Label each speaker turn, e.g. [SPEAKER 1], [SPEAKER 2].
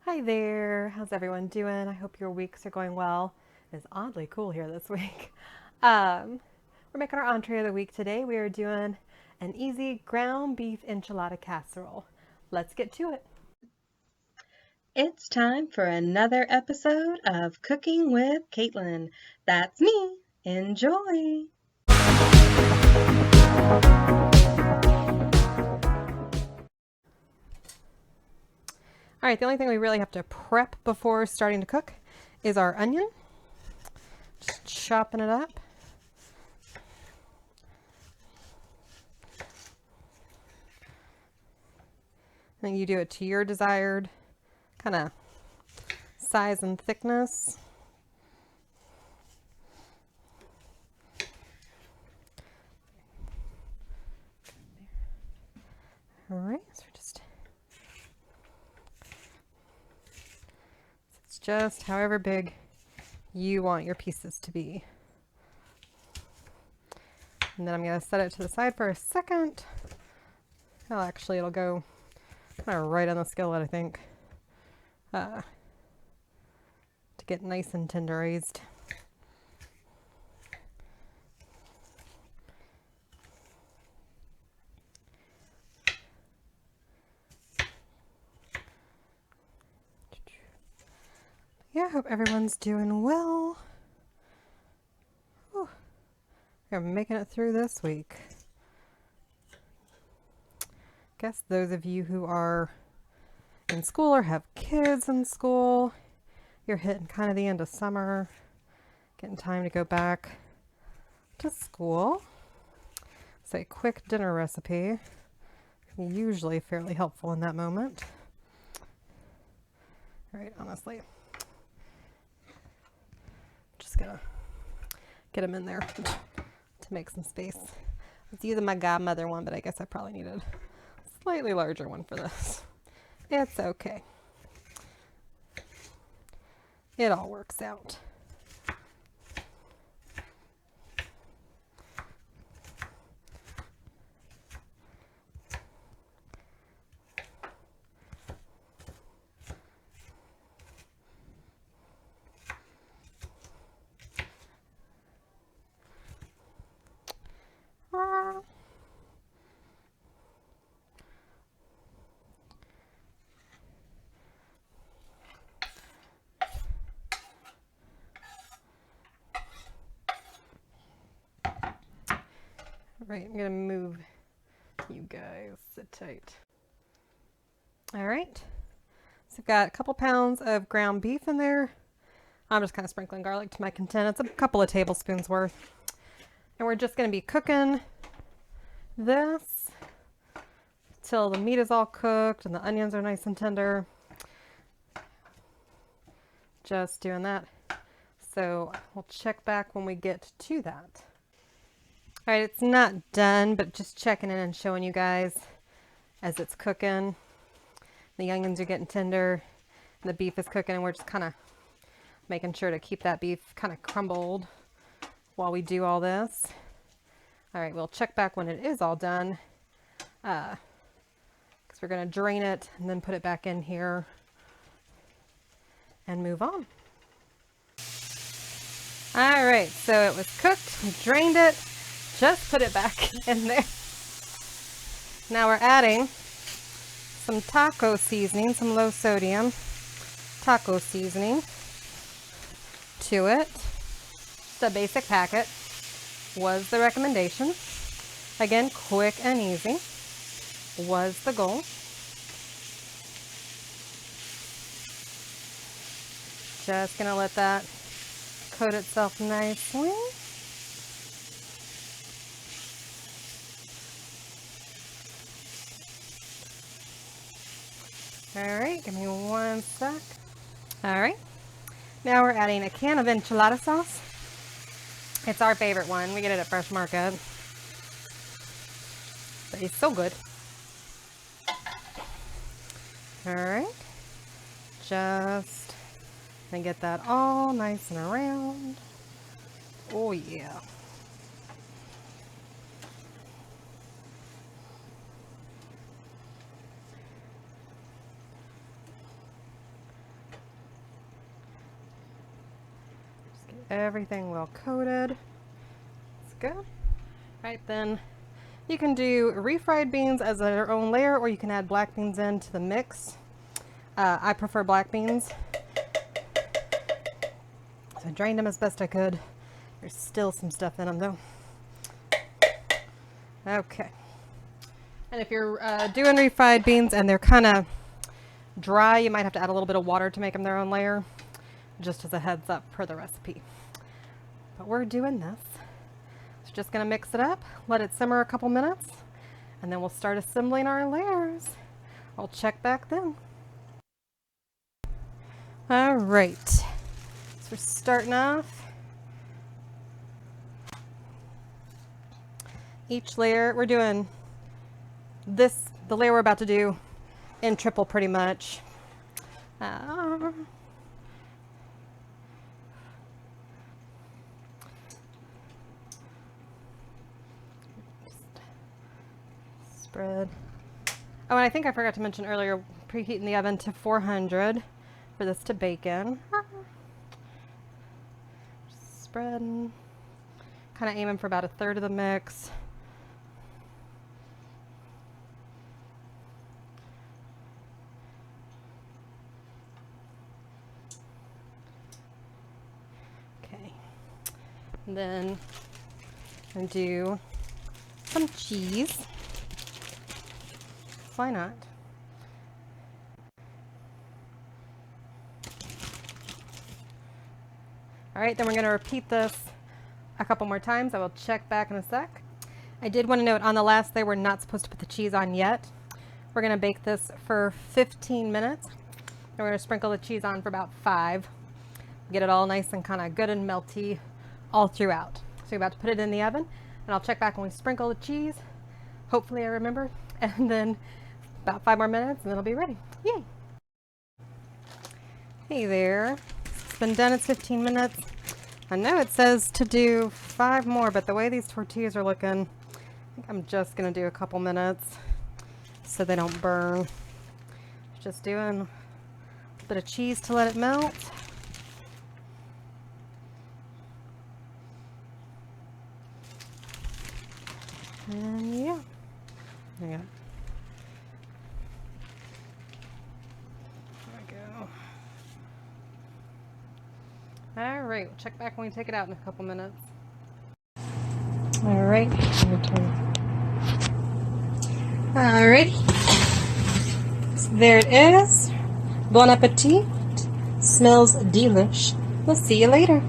[SPEAKER 1] Hi there, how's everyone doing? I hope your weeks are going well. It's oddly cool here this week. We're making our entree of the week today. We are doing an easy ground beef enchilada casserole. Let's get to it.
[SPEAKER 2] It's time for another episode of Cooking with Kaitlin. That's me. Enjoy!
[SPEAKER 1] All right, the only thing we really have to prep before starting to cook is our onion. Just chopping it up. And you do it to your desired kind of size and thickness. All right, so it's just however big you want your pieces to be. And then I'm going to set it to the side for a second. Well, actually, it'll go kind of right on the skillet, I think, to get nice and tenderized. Yeah, I hope everyone's doing well. Whew. We're making it through this week. Guess those of you who are in school or have kids in school, you're hitting kind of the end of summer, getting time to go back to school. So a quick dinner recipe, usually fairly helpful in that moment. All right, honestly, just gonna get them in there to make some space. I was using my godmother one, but I guess I probably needed a slightly larger one for this. It's okay. It all works out. Right, I'm gonna move you guys, sit tight. All right, so I've got a couple pounds of ground beef in there. I'm just kind of sprinkling garlic to my content. It's a couple of tablespoons worth. And we're just gonna be cooking this till the meat is all cooked and the onions are nice and tender. Just doing that. So we'll check back when we get to that. All right, it's not done, but just checking in and showing you guys as it's cooking. The onions are getting tender, and the beef is cooking, and we're just kind of making sure to keep that beef kind of crumbled while we do all this. All right, we'll check back when it is all done, because we're going to drain it and then put it back in here and move on. All right, so it was cooked, we drained it, just put it back in there. Now we're adding some taco seasoning, some low sodium taco seasoning to it. Just a basic packet was the recommendation. Again, quick and easy was the goal. Just gonna let that coat itself nicely. All right, give me one sec. All right, now we're adding a can of enchilada sauce. It's our favorite one. We get it at Fresh Market. But it's so good. All right, just gonna get that all nice and around. Oh yeah. everything well coated. That's good. All right, then you can do refried beans as their own layer, or you can add black beans into the mix. I prefer black beans. So I drained them as best I could. There's still some stuff in them though. Okay. And if you're doing refried beans and they're kind of dry, you might have to add a little bit of water to make them their own layer, just as a heads up per the recipe. But we're doing this. So just gonna mix it up, let it simmer a couple minutes, and then we'll start assembling our layers. I'll check back then. All right, so we're starting off. Each layer, we're doing this, the layer we're about to do, in triple pretty much. Spread. Oh, and I think I forgot to mention earlier, preheating the oven to 400 for this to bake in. Spreading. Kind of aiming for about a third of the mix. Okay. And then I'm going to do some cheese. Why not? All right, then we're going to repeat this a couple more times. I will check back in a sec. I did want to note on the last layer, we're not supposed to put the cheese on yet. We're going to bake this for 15 minutes. And we're going to sprinkle the cheese on for about 5. Get it all nice and kind of good and melty all throughout. So you're about to put it in the oven, and I'll check back when we sprinkle the cheese. Hopefully I remember. And then about 5 more minutes and it'll be ready. Yay! Hey there. It's been done, it's 15 minutes. I know it says to do 5 more, but the way these tortillas are looking, I think I'm just gonna do a couple minutes so they don't burn. Just doing a bit of cheese to let it melt. And yeah, there you go. All right, we'll check back when we take it out in a couple minutes. All right, all right. So there it is. Bon appetit. Smells delish. We'll see you later.